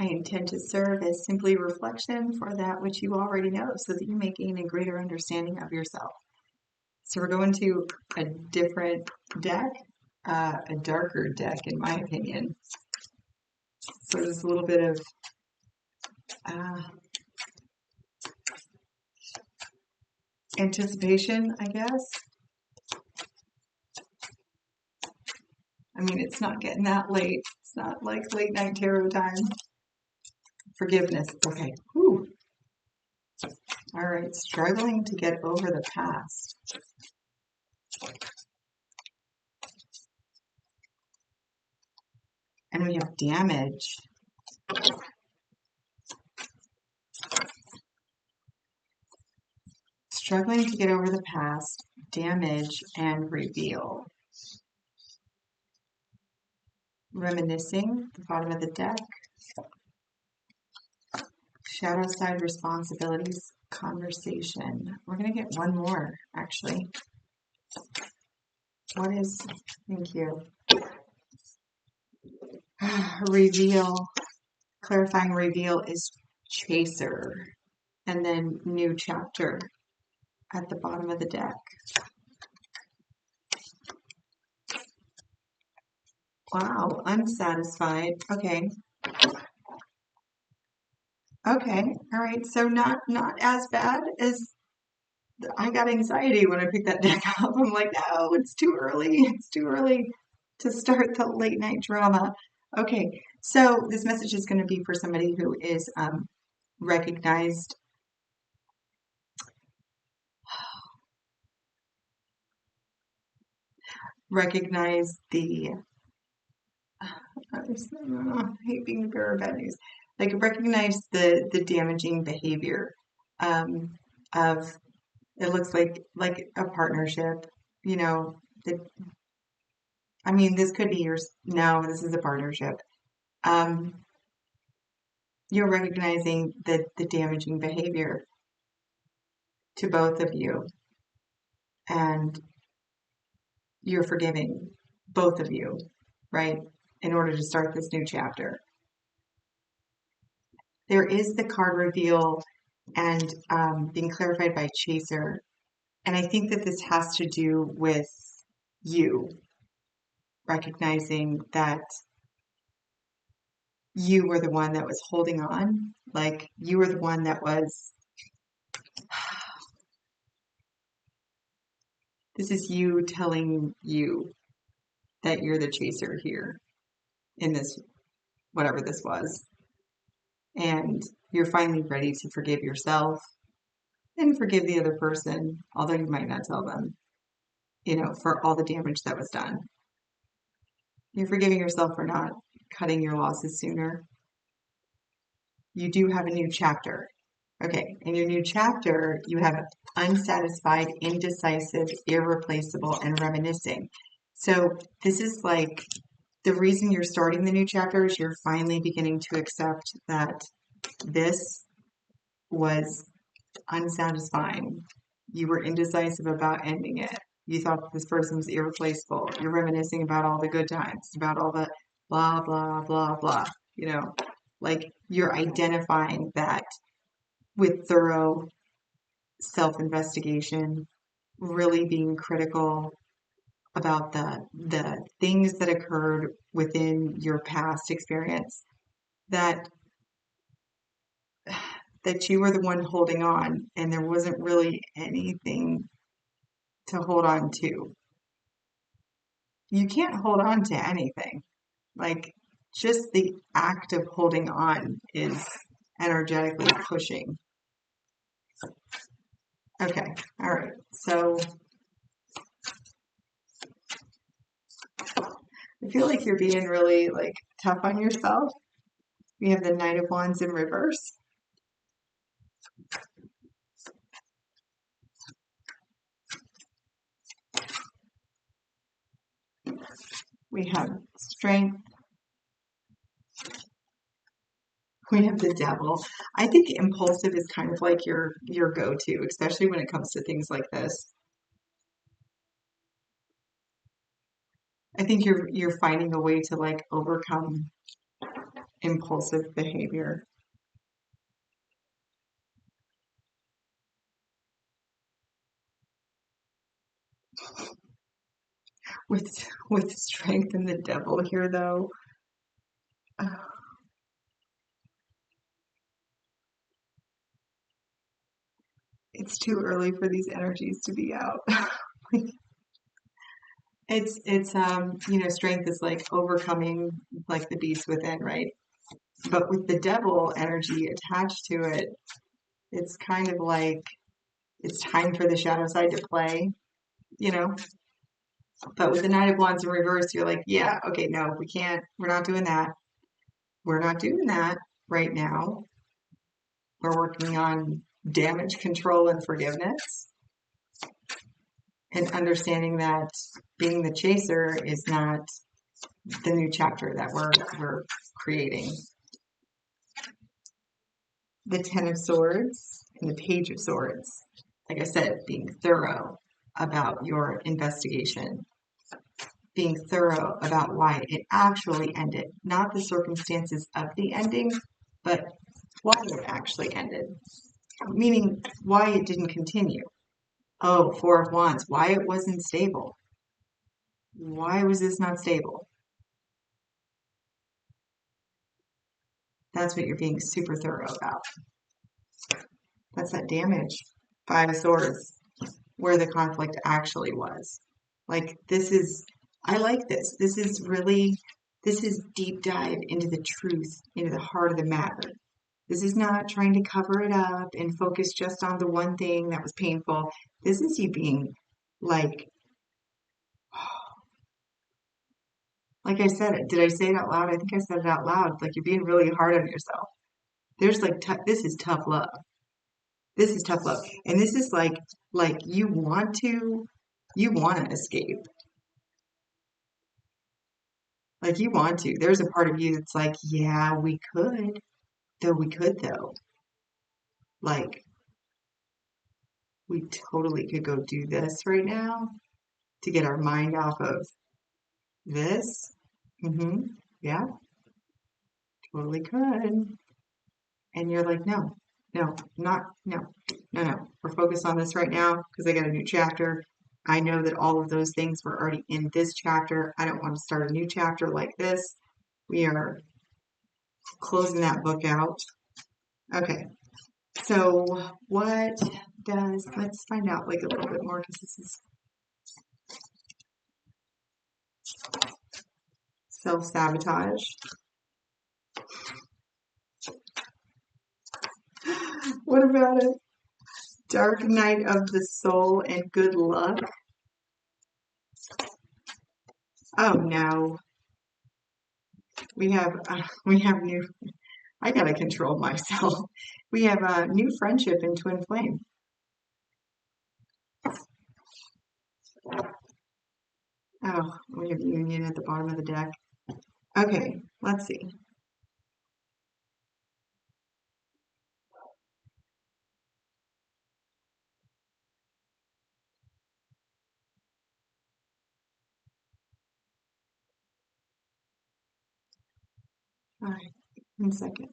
I intend to serve as simply reflection for that which you already know so that you may gain a greater understanding of yourself. So we're going to a different deck, a darker deck in my opinion. So there's a little bit of anticipation, I guess. I mean, it's not getting that late. It's not like late night tarot time. Forgiveness. Okay. Whew. All right. Struggling to get over the past. And we have damage. Struggling to get over the past, damage, and reveal. Reminiscing, the bottom of the deck. Shadow side responsibilities, conversation. We're going to get one more, actually. What is, thank you. Reveal, clarifying reveal is chaser. And then new chapter at the bottom of the deck. Wow, unsatisfied. Okay. Okay. All right. So not as bad as I got anxiety when I picked that deck up. I'm like, no, it's too early. It's too early to start the late night drama. Okay. So this message is going to be for somebody who is recognized the I hate being the bearer of bad news. Like recognize the damaging behavior of it looks like a partnership, you know, that I mean this could be yours. No, this is a partnership. You're recognizing the damaging behavior to both of you and you're forgiving both of you, right? In order to start this new chapter. There is the card reveal and being clarified by chaser. And I think that this has to do with you recognizing that you were the one that was holding on. Like you were the one that was, this is you telling you that you're the chaser here in this, whatever this was. And you're finally ready to forgive yourself and forgive the other person, although you might not tell them, you know, for all the damage that was done. You're forgiving yourself for not cutting your losses sooner. You do have a new chapter. Okay, in your new chapter, you have unsatisfied, indecisive, irreplaceable, and reminiscing. So this is like the reason you're starting the new chapter is you're finally beginning to accept that this was unsatisfying. You were indecisive about ending it. You thought this person was irreplaceable. You're reminiscing about all the good times, about all the blah, blah, blah, blah. You know, like you're identifying that with thorough self-investigation, really being critical about the things that occurred within your past experience that you were the one holding on and there wasn't really anything to hold on to. You can't hold on to anything. Like just the act of holding on is energetically pushing. Okay. All right. So I feel like you're being really like tough on yourself. We have the Knight of Wands in reverse. We have Strength. We have the Devil. I think impulsive is kind of like your go-to, especially when it comes to things like this. I think you're finding a way to like overcome impulsive behavior. With strength and the devil here, though, it's too early for these energies to be out. It's strength is like overcoming like the beast within, right? But with the devil energy attached to it, it's kind of like it's time for the shadow side to play, you know? But with the Knight of Wands in reverse, you're like, yeah, okay, no, we can't, we're not doing that. We're not doing that right now. We're working on damage control and forgiveness and understanding that being the chaser is not the new chapter that we're creating. The Ten of Swords and the Page of Swords. Like I said, being thorough about your investigation, being thorough about why it actually ended, not the circumstances of the ending, but why it actually ended, meaning why it didn't continue. Oh, Four of Wands, why it wasn't stable. Why was this not stable? That's what you're being super thorough about. That's that damage. Five of Swords, where the conflict actually was. Like, I like this. This is deep dive into the truth, into the heart of the matter. This is not trying to cover it up and focus just on the one thing that was painful. This is you being like, like I said it. Did I say it out loud? I think I said it out loud. Like you're being really hard on yourself. There's like, this is tough love. This is tough love. And this is like you want to escape. Like you want to. There's a part of you that's like, yeah, we could. Though we could though. Like we totally could go do this right now to get our mind off of this. Mm-hmm. Yeah, totally could. And you're like, no, no, not, no, no, no. We're focused on this right now because I got a new chapter. I know that all of those things were already in this chapter. I don't want to start a new chapter like this. We are closing that book out. Okay. So what let's find out like a little bit more because this is self-sabotage. What about it? Dark night of the soul and good luck. Oh no. We have new, I gotta control myself. We have a new friendship in Twin Flame. Oh, we have union at the bottom of the deck. Okay, let's see. All right, 1 second.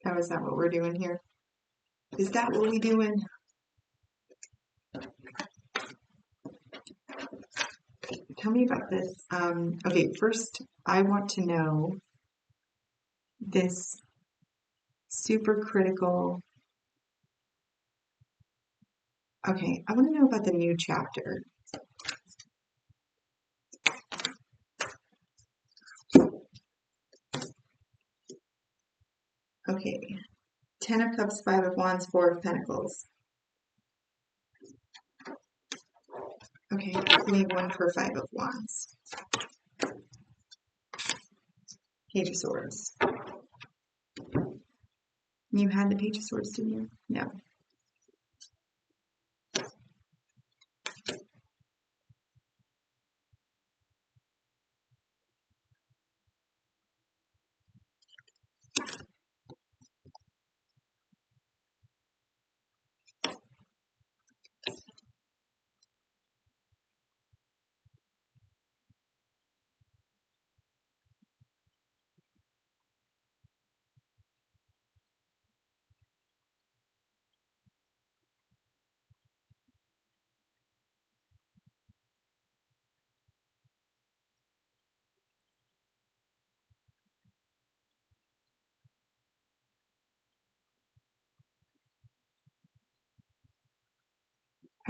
Oh, is that what we're doing here? Is that what we doing? Tell me about this. Okay, first I want to know this super critical. Okay, I want to know about the new chapter. Okay, Ten of Cups, Five of Wands, Four of Pentacles. Okay, give me one for Five of Wands. Page of Swords. You had the Page of Swords, didn't you? No.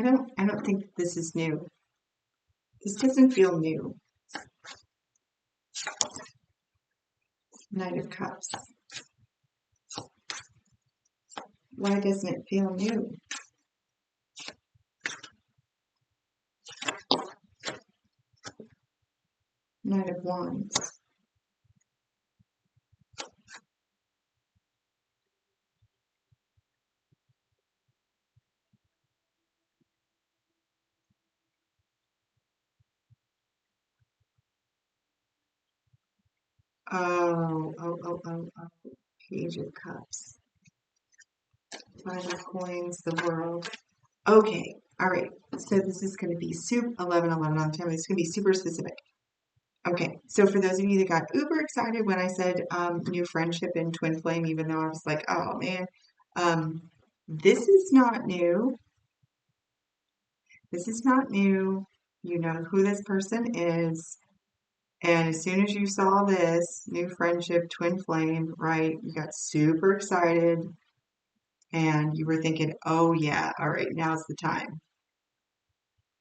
I don't think this is new. This doesn't feel new. Knight of Cups. Why doesn't it feel new? Knight of Wands. Oh. Page of Cups. Five of Coins, the World. Okay, all right. So this is going to be 11 on the time. It's going to be super specific. Okay, so for those of you that got uber excited when I said new friendship and twin flame, even though I was like, oh man, this is not new. This is not new. You know who this person is. And as soon as you saw this new friendship, twin flame, right, you got super excited and you were thinking, oh yeah, all right, now's the time.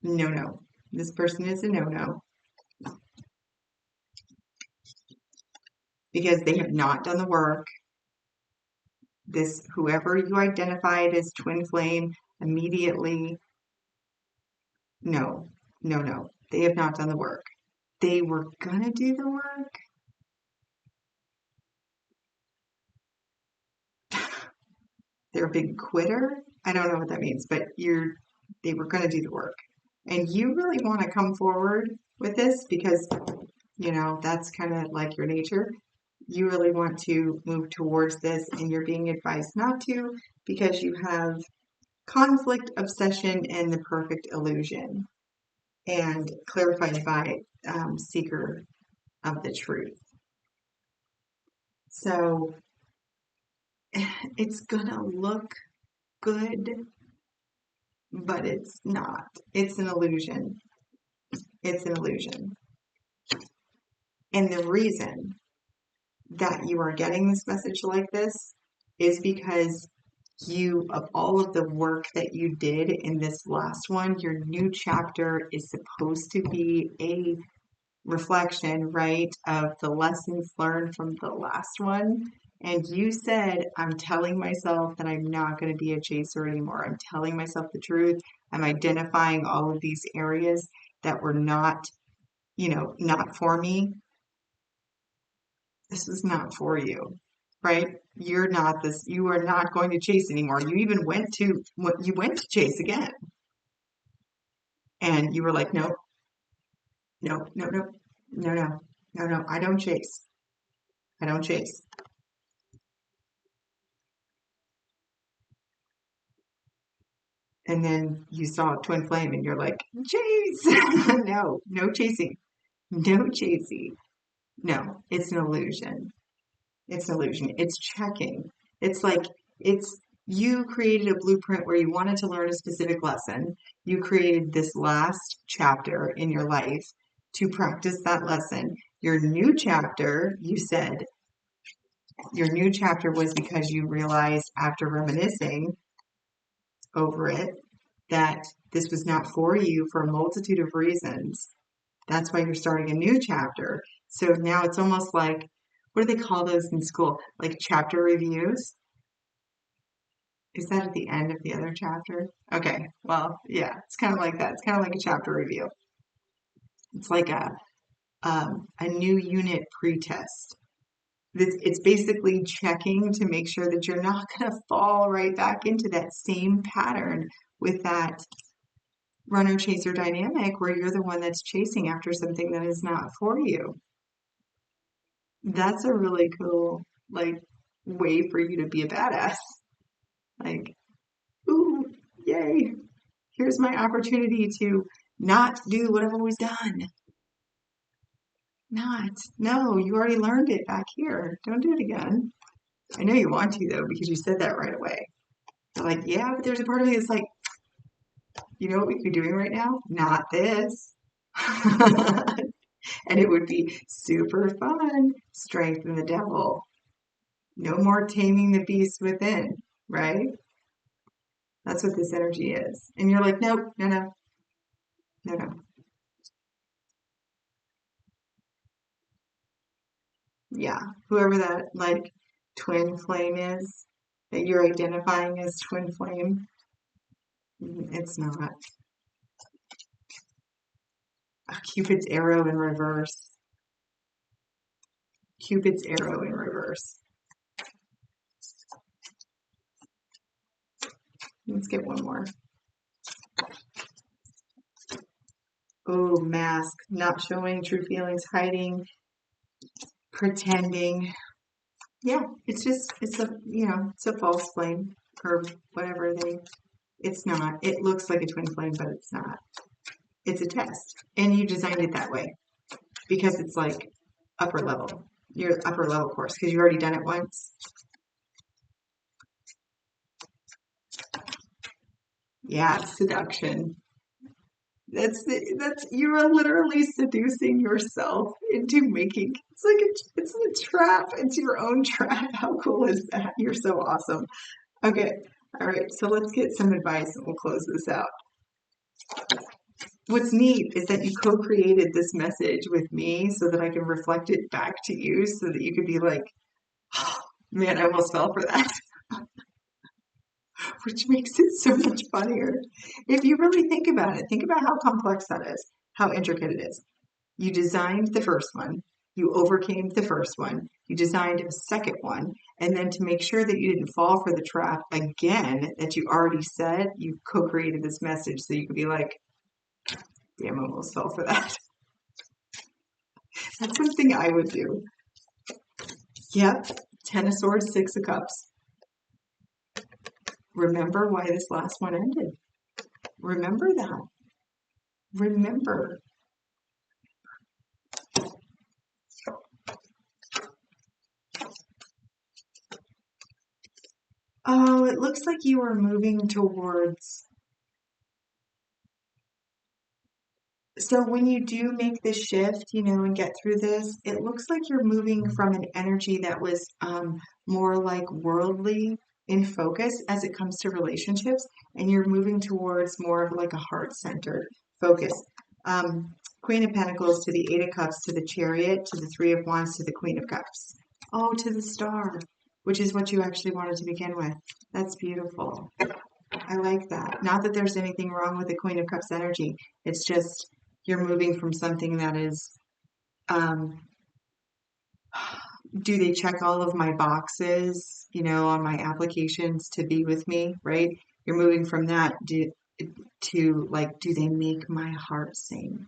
No. This person is a no. Because they have not done the work. This, whoever you identified as twin flame, immediately, no. They have not done the work. They were gonna do the work. They're a big quitter. I don't know what that means, but they were gonna do the work. And you really want to come forward with this because, you know, that's kind of like your nature. You really want to move towards this and you're being advised not to because you have conflict, obsession, and the perfect illusion, and clarified by seeker of the truth. So it's gonna look good, but it's not. It's an illusion. It's an illusion. And the reason that you are getting this message like this is because of all of the work that you did in this last one, your new chapter is supposed to be a reflection, right, of the lessons learned from the last one. And you said, I'm telling myself that I'm not going to be a chaser anymore. I'm telling myself the truth. I'm identifying all of these areas that were not, not for me. This is not for you, right? You are not going to chase anymore. You even went to chase again. And you were like, no, I don't chase. I don't chase. And then you saw a twin flame and you're like, chase. No chasing. No chasing. No, it's an illusion. It's an illusion. It's checking. It's like you created a blueprint where you wanted to learn a specific lesson. You created this last chapter in your life to practice that lesson. Your new chapter, you said, your new chapter was because you realized after reminiscing over it that this was not for you for a multitude of reasons. That's why you're starting a new chapter. So now it's almost like, what do they call those in school? Like chapter reviews? Is that at the end of the other chapter? Okay, well, yeah, it's kind of like that. It's kind of like a chapter review. It's like a new unit pretest. It's basically checking to make sure that you're not going to fall right back into that same pattern with that runner chaser dynamic where you're the one that's chasing after something that is not for you. That's a really cool, like, way for you to be a badass. Like, ooh, yay. Here's my opportunity to not do what I've always done. No, you already learned it back here. Don't do it again. I know you want to though, because you said that right away. You're like, yeah, but there's a part of me that's like, you know what we could be doing right now? Not this. And it would be super fun. Strengthen the devil. No more taming the beast within, right? That's what this energy is. And you're like, nope, no, no, no, no. Yeah. Whoever that like twin flame is that you're identifying as twin flame, it's not. Cupid's arrow in reverse. Cupid's arrow in reverse. Let's get one more. Oh, mask, not showing true feelings, hiding, pretending. Yeah, it's a, it's a false flame or whatever it's not. It looks like a twin flame, but it's not. It's a test. And you designed it that way because it's like upper level, your upper level course, because you've already done it once. Yeah, seduction. That's you are literally seducing yourself into making it's a trap. It's your own trap. How cool is that? You're so awesome. Okay. All right. So let's get some advice and we'll close this out. What's neat is that you co-created this message with me so that I can reflect it back to you so that you could be like, oh, man, I almost fell for that, which makes it so much funnier. If you really think about how complex that is, how intricate it is. You designed the first one, you overcame the first one, you designed a second one, and then to make sure that you didn't fall for the trap again that you already said, you co-created this message so you could be like, damn, I almost fell for that. That's something I would do. Yep, Ten of Swords, Six of Cups. Remember why this last one ended. Remember that. Remember. Oh, it looks like you are moving towards. So when you do make this shift, and get through this, it looks like you're moving from an energy that was more like worldly in focus as it comes to relationships, and you're moving towards more of like a heart-centered focus. Queen of Pentacles to the Eight of Cups to the Chariot to the Three of Wands to the Queen of Cups. Oh, to the Star, which is what you actually wanted to begin with. That's beautiful. I like that. Not that there's anything wrong with the Queen of Cups energy. It's just you're moving from something that is, um, do they check all of my boxes, on my applications to be with me, right? You're moving from that to like, do they make my heart sing?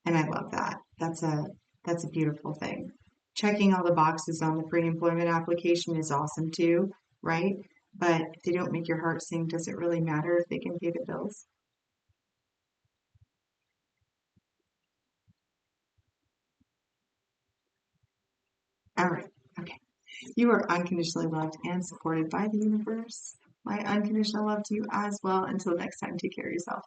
And I love that. That's a beautiful thing. Checking all the boxes on the pre-employment application is awesome too, right? But if they don't make your heart sing, does it really matter if they can pay the bills? All right. Okay. You are unconditionally loved and supported by the universe. My unconditional love to you as well. Until next time, take care of yourself.